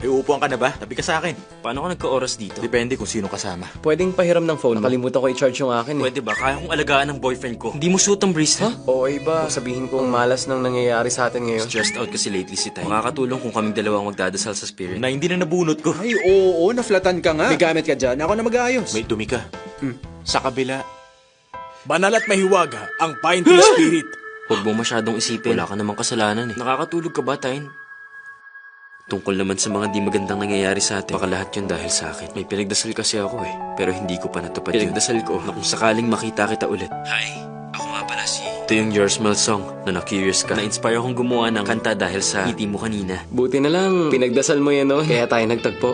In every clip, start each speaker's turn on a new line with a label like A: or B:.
A: Ay, uupuan ka na ba? Tabi ka sa akin.
B: Paano ka nagka-oras dito?
A: Depende kung sino kasama.
C: Pwedeng pahiram ng phone. Nakalimutan ko i-charge yung akin eh.
B: Pwede ba? Kaya kong alagaan ng boyfriend ko. Hindi mo suot ang bracelet?
C: O iba, sabihin kong malas nang nangyayari sa atin ngayon.
B: Stressed out kasi lately si Tay. Makakatulong kung kaming dalawang magdadasal sa spirit.
A: Na hindi na nabunot ko.
D: Ay, oo, naflatan ka nga. May gamit ka dyan. Ako na mag-aayos.
A: May dumi ka. Sa kabila.
E: Banal at mahiwaga ang Pine Tree Spirit.
B: Huwag mo masyadong isipin. Wala ka namang kasalanan eh. Nakakatulog ka ba, Tay? Tungkol naman sa mga di magandang nangyayari sa atin, baka lahat yun dahil sa akin. May pinagdasal kasi ako eh, pero hindi ko pa natupad yun. Pinagdasal ko na kung sakaling makita kita ulit. Hi, ako nga pala si... Ito yung Your Smell song na na-curious ka. Na-inspire akong gumawa ng kanta dahil sa ngiti mo kanina.
C: Buti na lang, pinagdasal mo yan no, kaya tayo nagtagpo.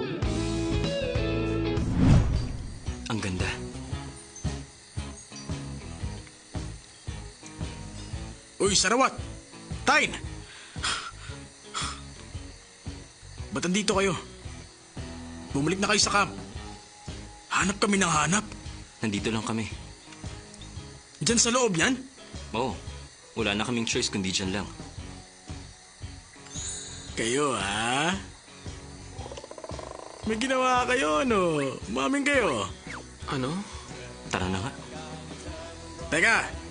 B: Ang ganda.
E: Uy, Sarawat! Tain! Ba't andito kayo? Bumalik na kayo sa camp. Hanap kami ng hanap.
B: Nandito lang kami.
E: Diyan sa loob yan?
B: Oo, wala na kaming choice kundi dyan lang.
E: Kayo, ha? May ginawa kayo, no? Umamin kayo.
C: Ano?
B: Tara na nga.
E: Teka!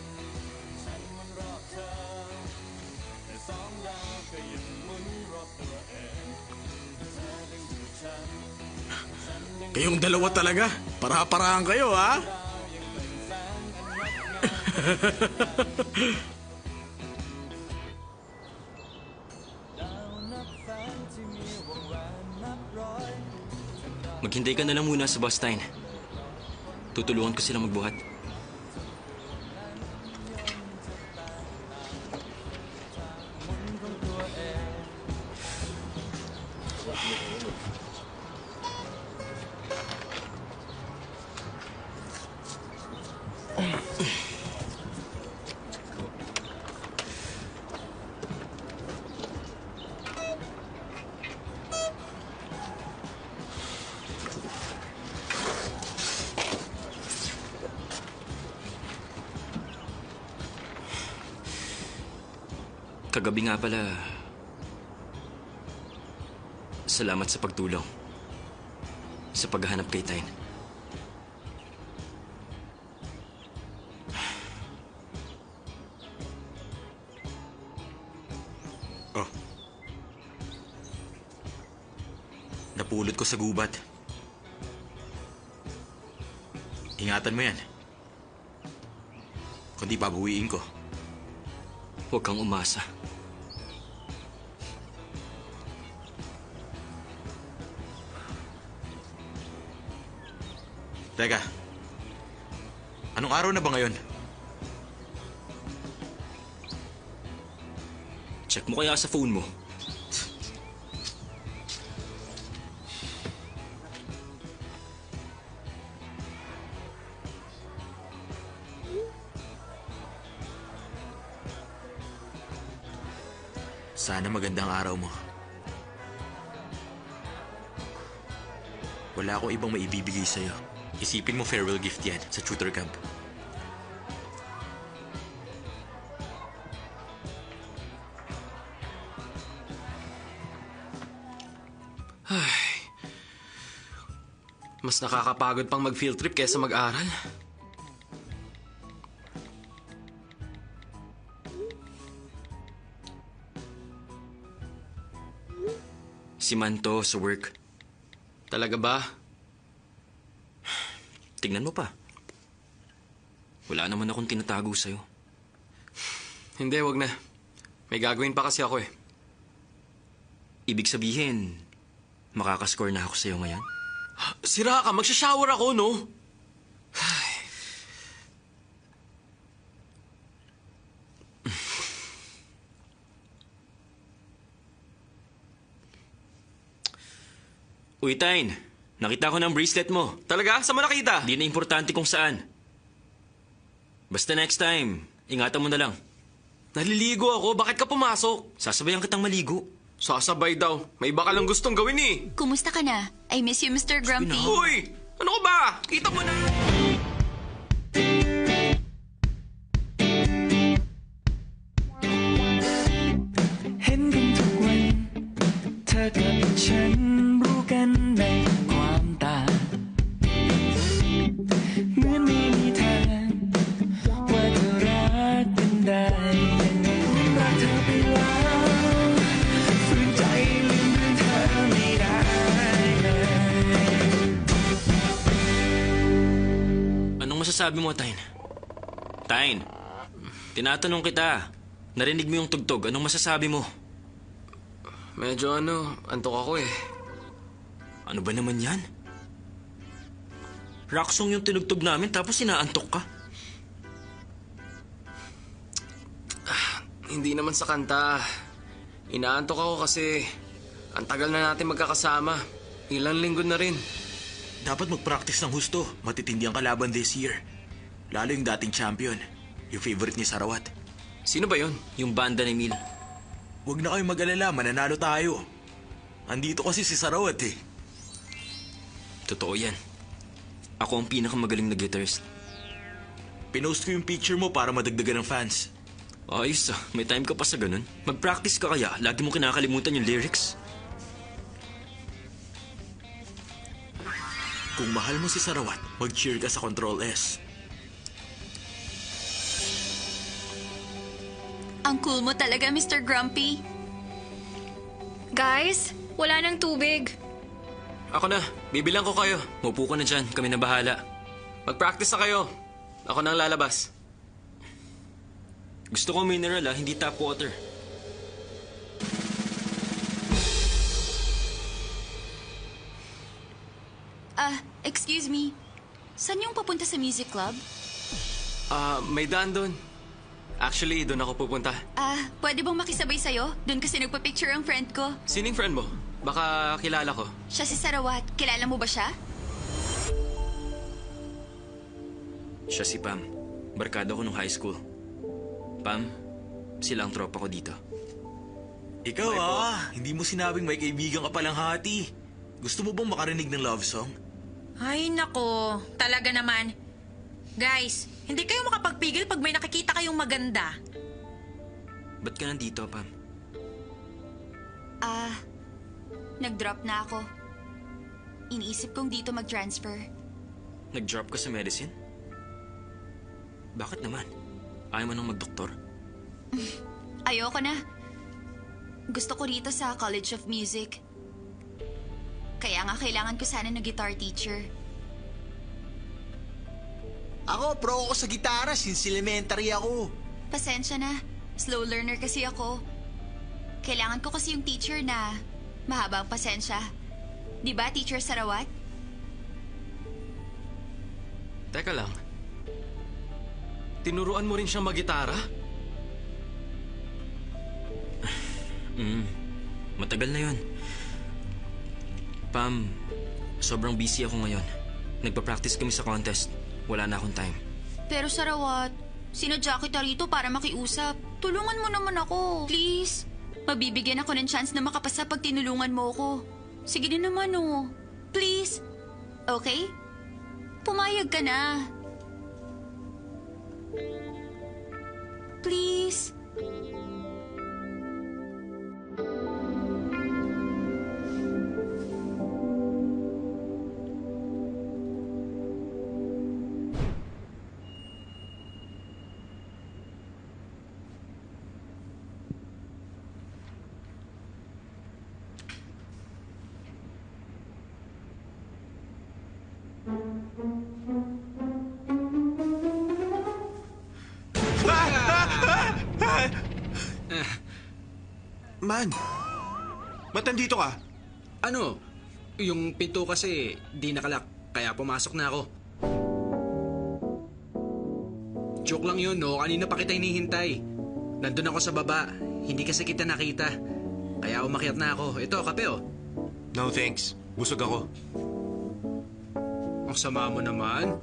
E: Kayong dalawa talaga. Para-parahan kayo, ha?
B: Maghintay ka na lang muna sa bus, Tay. Tutulungan ko sila magbuhat. Kagabi nga pala, salamat sa pagtulong. Sa paghahanap kay Tay.
A: Oh. Napulot ko sa gubat. Ingatan mo yan. Kundi babawiin ko.
B: Huwag kang umasa.
A: Teka. Anong araw na ba ngayon?
B: Check mo kaya sa phone mo.
A: Sana magandang araw mo. Wala akong ibang maibibigay sa'yo. Isipin mo farewell gift yan sa shooter camp.
C: Mas nakakapagod pang mag-field trip kaysa mag-aral.
B: Si Manto sa work.
C: Talaga ba?
B: Tignan mo pa. Wala naman akong tinatago sa'yo.
C: Hindi, wag na. May gagawin pa kasi ako eh.
B: Ibig sabihin, makakascore na ako sa'yo ngayon?
C: Sira ka, magsha-shower ako, no?
B: Uy, Tain. Nakita ko ng bracelet mo.
C: Talaga? Saan mo nakita?
B: Di na importante kung saan. Basta next time, ingatan mo na lang.
C: Naliligo ako. Bakit ka pumasok?
B: Sasabayan kitang maligo.
C: Sasabay daw. May iba ka lang gustong gawin eh.
F: Kumusta ka na? I miss you, Mr. Grumpy.
C: Uy! Ano ko ba? Kita mo na!
G: เห็นกันทุกวันเธ ธอกับฉันรู้กันในความต่างเหมือนไม่มีทางว่าจะรักกันได้ยังไงรักเธอไปแล้วฝืนใจลืมเรื่องเธอไม่ได้เลย
B: Anong masasabi mo, Tayn? Tayn, tinatanong kita. Narinig mo yung tugtog. Anong masasabi mo?
C: Medyo antok ako eh.
B: Ano ba naman yan? Rock song yung tinugtog namin tapos inaantok ka.
C: Hindi naman sa kanta. Inaantok ako kasi ang tagal na natin magkakasama. Ilang linggo na rin.
E: Dapat mag-practice ng husto. Matitindi ang kalaban this year. Lalo yung dating champion. Yung favorite ni Sarawat.
C: Sino ba yon?
B: Yung banda ni Mil.
E: Huwag na kayong mag-alala, mananalo tayo. Andito kasi si Sarawat eh.
B: Totoo yan. Ako ang pinakamagaling na guitarist.
E: Pinost ko yung picture mo para madagdagan ng fans.
B: Ayos ah, may time ka pa sa ganun. Mag-practice ka kaya, lagi mo kinakalimutan yung lyrics.
E: Kung mahal mo si Sarawat, mag-cheer ka sa Control S.
F: Ang cool mo talaga, Mr. Grumpy.
H: Guys, wala nang tubig.
C: Ako na, bibilang ko kayo.
B: Maupo ka na dyan, kami na bahala.
C: Mag-practice na kayo. Ako nang lalabas.
B: Gusto ko mineral ah, hindi tap water.
F: Excuse me. Saan yung papunta sa music club?
C: May daan doon. Actually, doon ako pupunta.
F: Pwede bang makisabay sa'yo? Doon kasi nagpa-picture ang friend ko.
C: Sining friend mo? Baka kilala ko.
F: Siya si Sarawat. Kilala mo ba siya?
B: Siya si Pam. Barkada ko nung high school. Pam, sila ang tropa ko dito.
E: Ikaw hindi mo sinabing may kaibigan ka palang hati. Gusto mo bang makarinig ng love song?
H: Ay, nako. Talaga naman. Guys, hindi kayo makapagpigil pag may nakikita kayong maganda.
B: Ba't ka nandito, Pam?
F: Nag-drop na ako. Iniisip kong dito mag-transfer.
B: Nag-drop ka sa medicine? Bakit naman? Ayaw mo nang magdoktor?
F: Ayoko na. Gusto ko rito sa College of Music. Kaya nga kailangan ko sana ng guitar teacher.
I: Ako, pro ako sa gitara since elementary ako.
F: Pasensya na. Slow learner kasi ako. Kailangan ko kasi yung teacher na mahaba ang pasensya. Di ba, Teacher Sarawat?
C: Teka lang. Tinuruan mo rin siyang mag-gitara?
B: Matagal na yun. Pam, sobrang busy ako ngayon. Nagpa-practice kami sa contest. Wala na akong time.
F: Pero Sarawat, sinadya kita rito para makiusap. Tulungan mo naman ako, please. Mabibigyan ako ng chance na makapasa pag tinulungan mo ako. Sige na naman, oh. Please. Okay? Pumayag ka na. Please.
I: Man, ba't nandito ka?
D: Ano? Yung pinto kasi di nakalak, kaya pumasok na ako. Joke lang yun, no? Kanina pa kita hinihintay. Nandun ako sa baba, hindi kasi kita nakita. Kaya umakyat na ako. Ito, kape oh.
I: No thanks, busog ako.
D: Ang sama mo naman.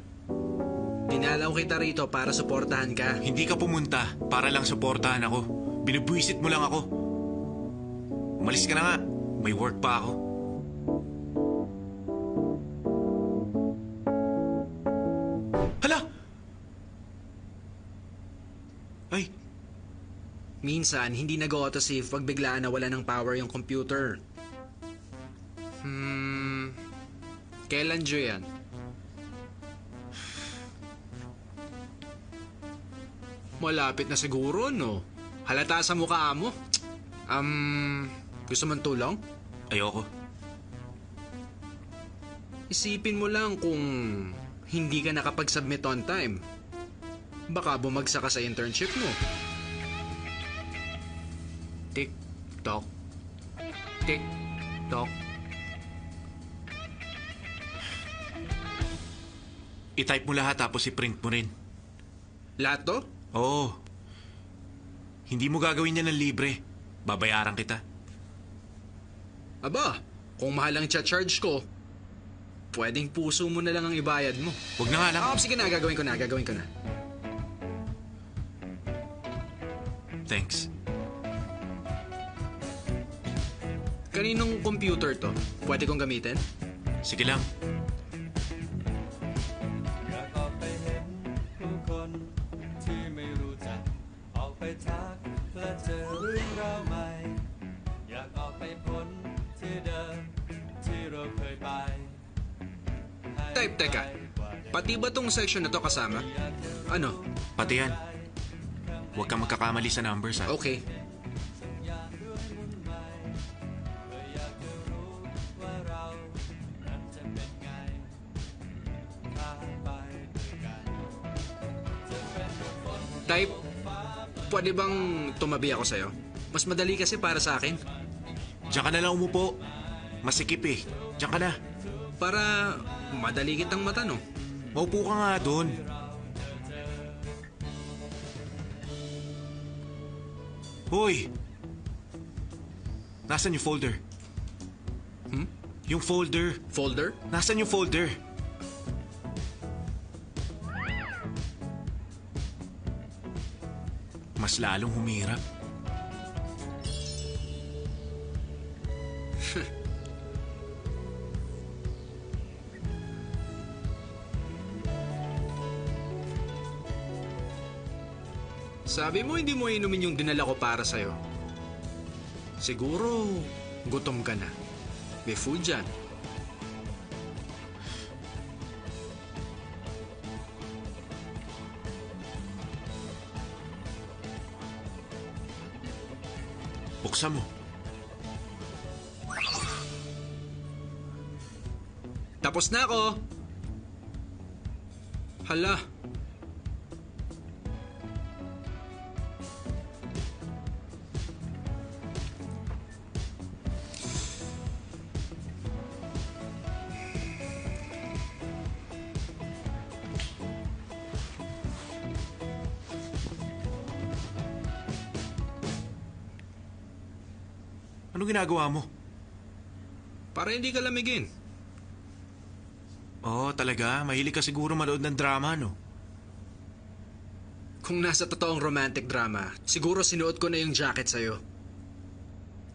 D: Dinalaw kita rito para suportahan ka.
I: Hindi ka pumunta para lang suportahan ako. Binubwisit mo lang ako. Umalis ka na nga. May work pa ako. Hala! Ay,
D: Minsan, hindi nag-autosave pag biglaan na wala ng power yung computer. Kailan due yan? Malapit na siguro, no? Halata sa mukha mo. Gusto mong tulong?
I: Ayoko.
D: Isipin mo lang kung hindi ka nakapag-submit on time. Baka bumagsak ka sa internship mo. Tick-tock. Tick-tock.
I: I-type mo lahat tapos i-print mo rin.
D: Lahat to?
I: Oo. Hindi mo gagawin yan ng libre. Babayaran kita.
D: Aba, kung mahal ang charge ko, pwedeng puso mo na lang ang ibayad mo.
I: Huwag na nga lang.
D: Sige na, gagawin ko na.
I: Thanks.
D: Kaninong computer to? Pwede kong gamitin?
I: Sige lang.
G: อยากออกไปเห็นผู้คนที่ไม่รู้จัก ออกไปทักและเจอเรื่องราวใหม่ อยากออกไปพ้นที่เดิมที่เราเคยไป
D: Type, teka. Pati ba tong section na to kasama? Ano?
I: Pati yan. Huwag kang magkakamali sa numbers, ha?
D: Okay. Type, pwede bang tumabi ako sa'yo? Mas madali kasi para sa akin.
I: Diyan ka na lang umupo. Masikip eh. Diyan ka na.
D: Para madali kitang matanong.
I: Maupo ka nga doon. Hoy! Nasaan yung folder? Yung folder.
D: Folder?
I: Nasaan yung folder? Mas lalong humirap.
D: Sabi mo hindi mo inumin yung dinala ko para sa'yo. Siguro, gutom ka na. May food dyan.
I: Buksan mo.
D: Tapos na ako! Hala.
I: Anong ginagawa mo?
D: Para hindi ka lamigin.
I: Oo, talaga. Mahilig ka siguro manood ng drama, no?
D: Kung nasa totoong romantic drama, siguro sinuot ko na yung jacket sa'yo.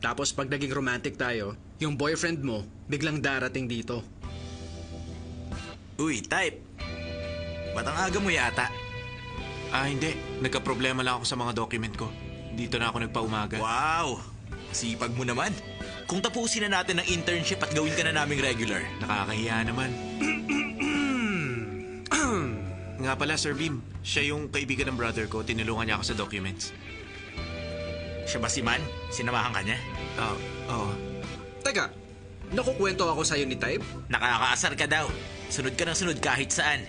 D: Tapos pag naging romantic tayo, yung boyfriend mo biglang darating dito.
A: Uy, type. Ba't ang aga mo yata?
I: Hindi. Nagka-problema lang ako sa mga document ko. Dito na ako nagpaumaga.
A: Wow! Sipag mo naman. Kung tapusin na natin ang internship at gawin ka na naming regular.
I: Nakakahiya naman. Nga pala, Sir Beam. Siya yung kaibigan ng brother ko. Tinulungan niya ako sa documents.
A: Siya ba si Man? Sinamahan ka niya?
I: Oo.
D: Teka, nakukwento ako sa'yo ni Type?
A: Nakakaasar ka daw. Sunod ka ng sunod kahit saan.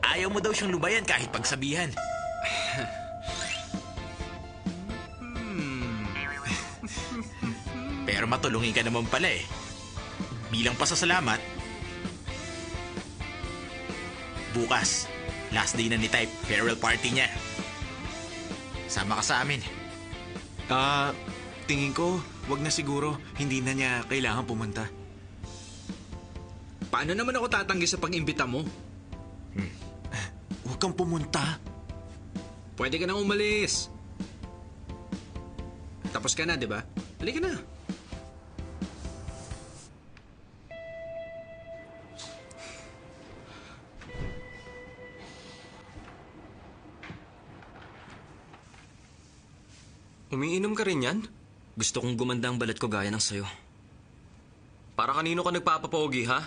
A: Ayaw mo daw siyang lubayan kahit pagsabihan. Pero matulungin ka naman pala eh. Bilang pasasalamat, bukas, last day na ni Type, farewell party niya. Sama ka sa amin.
I: Tingin ko, wag na siguro. Hindi na niya kailangan pumunta.
D: Paano naman ako tatanggi sa pag-imbita mo?
I: Huwag kang pumunta.
D: Pwede ka nang umalis. Tapos ka na, di ba? Halika na.
C: Umiinom ka rin yan?
B: Gusto kong gumanda ang balat ko gaya ng sayo.
C: Para kanino ka nagpapapogi, ha?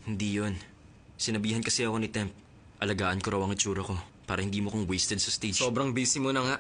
B: Hindi yun. Sinabihan kasi ako ni Temp. Alagaan ko raw ang itsura ko para hindi mo kong wasted sa stage.
C: Sobrang busy mo na nga.